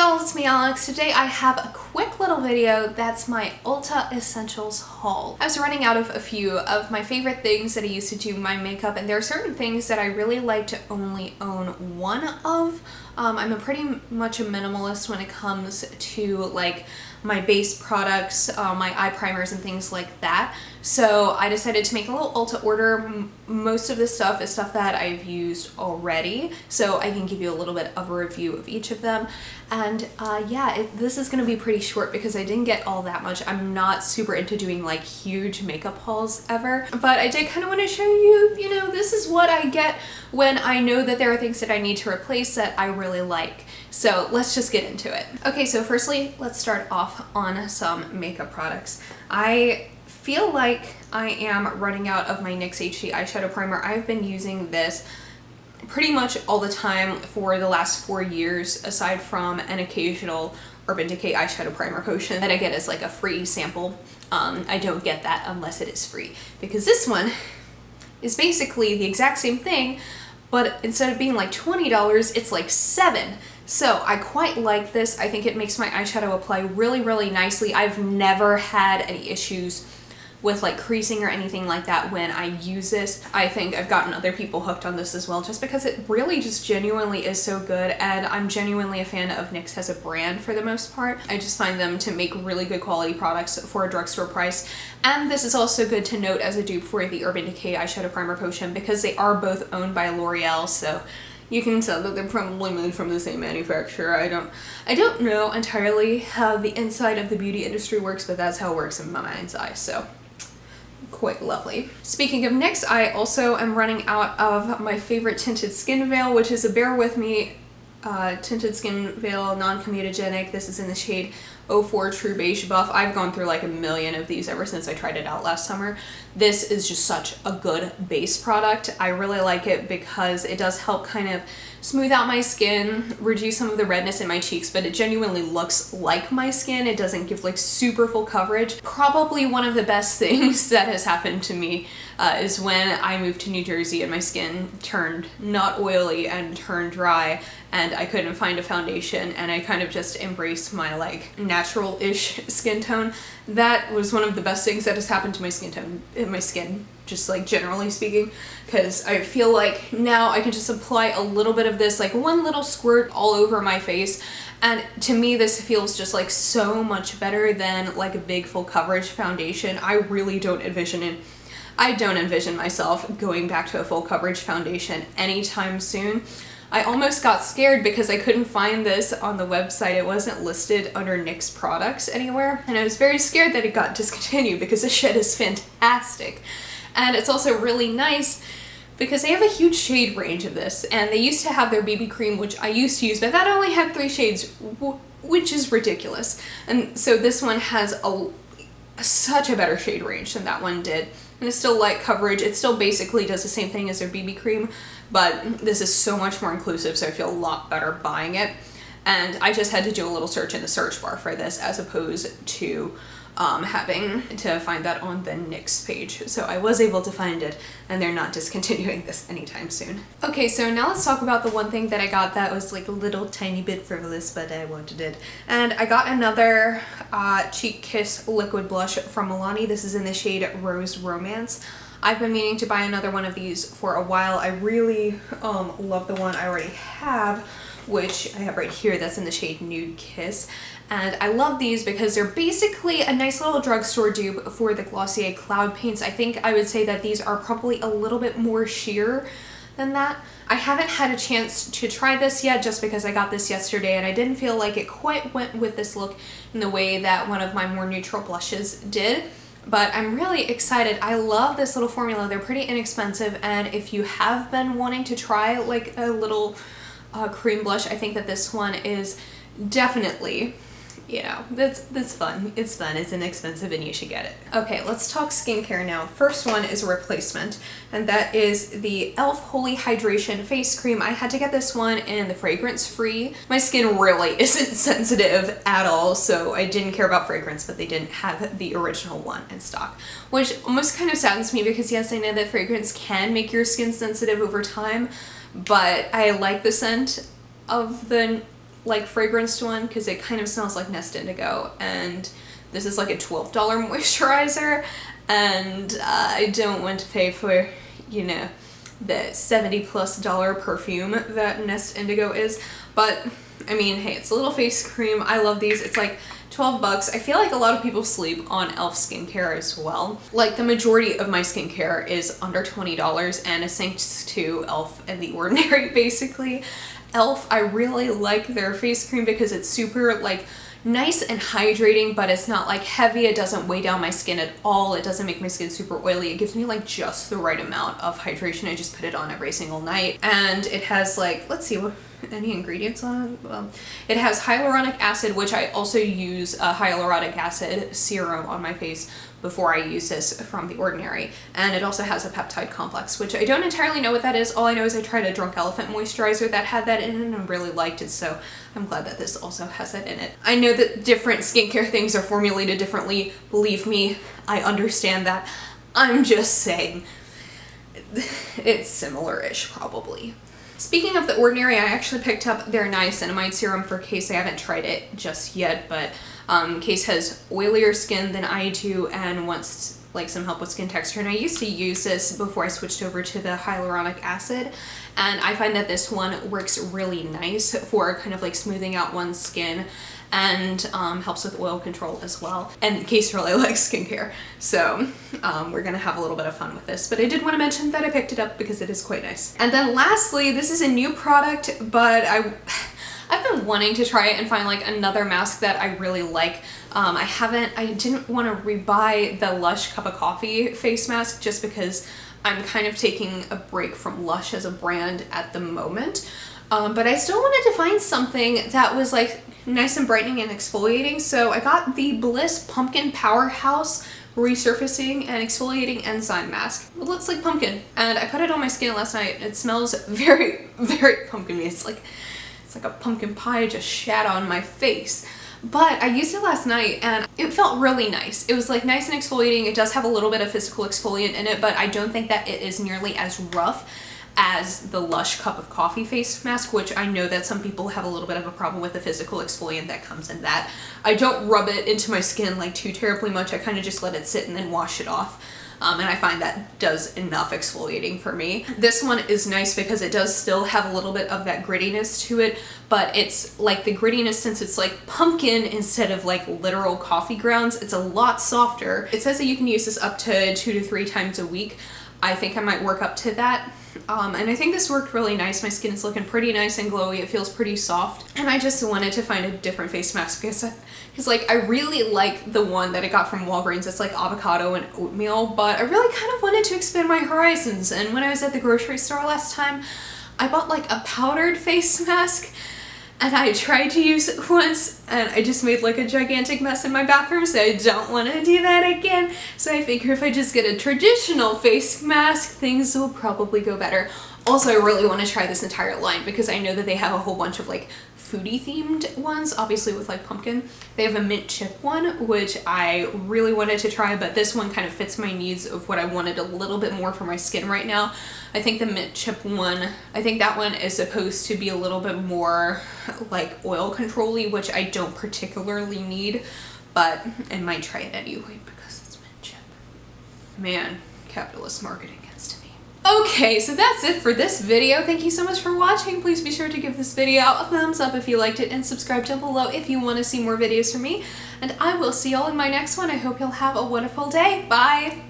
y'all, it's me Alex. Today I have a quick little video that's my Ulta Essentials haul. I was running out of a few of my favorite things that I used to do my makeup, and there are certain things that I really like to only own one of. I'm pretty much a minimalist when it comes to like my base products, my eye primers and things like that. So I decided to make a little Ulta order. Most of this stuff is stuff that I've used already, so I can give you a little bit of a review of each of them. And yeah, this is going to be pretty short because I didn't get all that much. I'm not super into doing like huge makeup hauls ever, but I did kind of want to show you, this is what I get when I know that there are things that I need to replace that I really like. So let's just get into it. Okay, so firstly, let's start off on some makeup products. I feel like I am running out of my NYX HD Eyeshadow Primer. I've been using this pretty much all the time for the last 4 years, aside from an occasional Urban Decay Eyeshadow Primer potion that I get as like a free sample. I don't get that unless it is free, because this one is basically the exact same thing, but instead of being like $20, it's like $7. So I quite like this. I think it makes my eyeshadow apply really, really nicely. I've never had any issues with like creasing or anything like that when I use this. I think I've gotten other people hooked on this as well, just because it really just genuinely is so good, and I'm genuinely a fan of NYX as a brand for the most part. I just find them to make really good quality products for a drugstore price. And this is also good to note as a dupe for the Urban Decay Eyeshadow Primer Potion, because they are both owned by L'Oreal, so you can tell that they're probably made from the same manufacturer. I don't know entirely how the inside of the beauty industry works, but that's how it works in my mind's eye, so quite lovely. Speaking of NYX, I also am running out of my favorite tinted skin veil, which is a Bear With Me tinted skin veil, non-comedogenic. This is in the shade 04 True Beige Buff. I've gone through like a million of these ever since I tried it out last summer. This is just such a good base product. I really like it because it does help kind of smooth out my skin, reduce some of the redness in my cheeks, but it genuinely looks like my skin. It doesn't give like super full coverage. Probably one of the best things that has happened to me is when I moved to New Jersey and my skin turned not oily and turned dry, and I couldn't find a foundation, and I kind of just embraced my like natural-ish skin tone. That was one of the best things that has happened to my skin tone, my skin, just like generally speaking, because I feel like now I can just apply a little bit of this, like one little squirt all over my face, and to me this feels just like so much better than like a big full coverage foundation. I really don't envision myself going back to a full coverage foundation anytime soon. I almost got scared because I couldn't find this on the website. It wasn't listed under NYX products anywhere, and I was very scared that it got discontinued because this shit is fantastic. And it's also really nice because they have a huge shade range of this, and they used to have their BB cream, which I used to use, but that only had 3 shades, which is ridiculous. And so this one has such a better shade range than that one did. And it's still light coverage. It still basically does the same thing as their BB cream, but this is so much more inclusive, so I feel a lot better buying it. And I just had to do a little search in the search bar for this, as opposed to having to find that on the NYX page. So I was able to find it, and they're not discontinuing this anytime soon. Okay, so now let's talk about the one thing that I got that was like a little tiny bit frivolous, but I wanted it. And I got another Cheek Kiss liquid blush from Milani. This is in the shade Rose Romance. I've been meaning to buy another one of these for a while. I really love the one I already have, which I have right here, that's in the shade Nude Kiss. And I love these because they're basically a nice little drugstore dupe for the Glossier Cloud Paints. I think I would say that these are probably a little bit more sheer than that. I haven't had a chance to try this yet just because I got this yesterday, and I didn't feel like it quite went with this look in the way that one of my more neutral blushes did. But I'm really excited. I love this little formula. They're pretty inexpensive, and if you have been wanting to try like a little cream blush, I think that this one is definitely, that's fun. It's fun, it's inexpensive, and you should get it. Okay, let's talk skincare now. First one is a replacement, and that is the e.l.f. Holy Hydration Face Cream. I had to get this one in the fragrance-free. My skin really isn't sensitive at all, so I didn't care about fragrance, but they didn't have the original one in stock, which almost kind of saddens me because yes, I know that fragrance can make your skin sensitive over time, but I like the scent of the like fragranced one because it kind of smells like Nest Indigo, and this is like a $12 moisturizer, and I don't want to pay for, you know, the $70+ perfume that Nest Indigo is. But I mean, hey, it's a little face cream. I love these. It's like 12 bucks. I feel like a lot of people sleep on e.l.f. skincare as well. Like the majority of my skincare is under $20, and it's thanks to e.l.f. and The Ordinary basically. e.l.f. I really like their face cream because it's super like nice and hydrating, but it's not like heavy. It doesn't weigh down my skin at all. It doesn't make my skin super oily. It gives me like just the right amount of hydration. I just put it on every single night, and it has like, let's see what any ingredients on it. It has hyaluronic acid, which I also use a hyaluronic acid serum on my face before I use this from The Ordinary. And it also has a peptide complex, which I don't entirely know what that is. All I know is I tried a Drunk Elephant moisturizer that had that in it and really liked it, so I'm glad that this also has that in it. I know that different skincare things are formulated differently. Believe me, I understand that. I'm just saying it's similar-ish probably. Speaking of The Ordinary, I actually picked up their niacinamide serum for Case. I haven't tried it just yet, but Case has oilier skin than I do and wants like some help with skin texture. And I used to use this before I switched over to the hyaluronic acid, and I find that this one works really nice for kind of like smoothing out one's skin, and helps with oil control as well. And Case really likes skincare, so we're gonna have a little bit of fun with this. But I did want to mention that I picked it up because it is quite nice. And then lastly, this is a new product, but I've been wanting to try it and find like another mask that I really like. I didn't want to rebuy the Lush Cup of Coffee face mask just because I'm kind of taking a break from Lush as a brand at the moment. But I still wanted to find something that was like nice and brightening and exfoliating, so I got the Bliss Pumpkin Powerhouse Resurfacing and Exfoliating Enzyme Mask. It looks like pumpkin, and I put it on my skin last night. It smells very, very pumpkin-y. It's like a pumpkin pie just shat on my face. But I used it last night and it felt really nice. It was like nice and exfoliating. It does have a little bit of physical exfoliant in it, but I don't think that it is nearly as rough as the Lush Cup of Coffee face mask, which I know that some people have a little bit of a problem with the physical exfoliant that comes in that. I don't rub it into my skin like too terribly much. I kind of just let it sit and then wash it off. And I find that does enough exfoliating for me. This one is nice because it does still have a little bit of that grittiness to it, but it's like the grittiness, since it's like pumpkin instead of like literal coffee grounds, it's a lot softer. It says that you can use this up to 2 to 3 times a week. I think I might work up to that. And I think this worked really nice. My skin is looking pretty nice and glowy. It feels pretty soft. And I just wanted to find a different face mask because like I really like the one that I got from Walgreens. It's like avocado and oatmeal, but I really kind of wanted to expand my horizons. And when I was at the grocery store last time, I bought like a powdered face mask, and I tried to use it once and I just made like a gigantic mess in my bathroom, so I don't want to do that again. So I figure if I just get a traditional face mask, things will probably go better. Also, I really want to try this entire line because I know that they have a whole bunch of like foodie themed ones, obviously with like pumpkin. They have a mint chip one, which I really wanted to try, but this one kind of fits my needs of what I wanted a little bit more for my skin right now. I think the mint chip one, I think that one is supposed to be a little bit more like oil control-y, which I don't particularly need, but I might try it anyway because it's mint chip. Man, capitalist marketing gets to me. Okay, so that's it for this video. Thank you so much for watching. Please be sure to give this video a thumbs up if you liked it, and subscribe down below if you want to see more videos from me. And I will see y'all in my next one. I hope you'll have a wonderful day. Bye!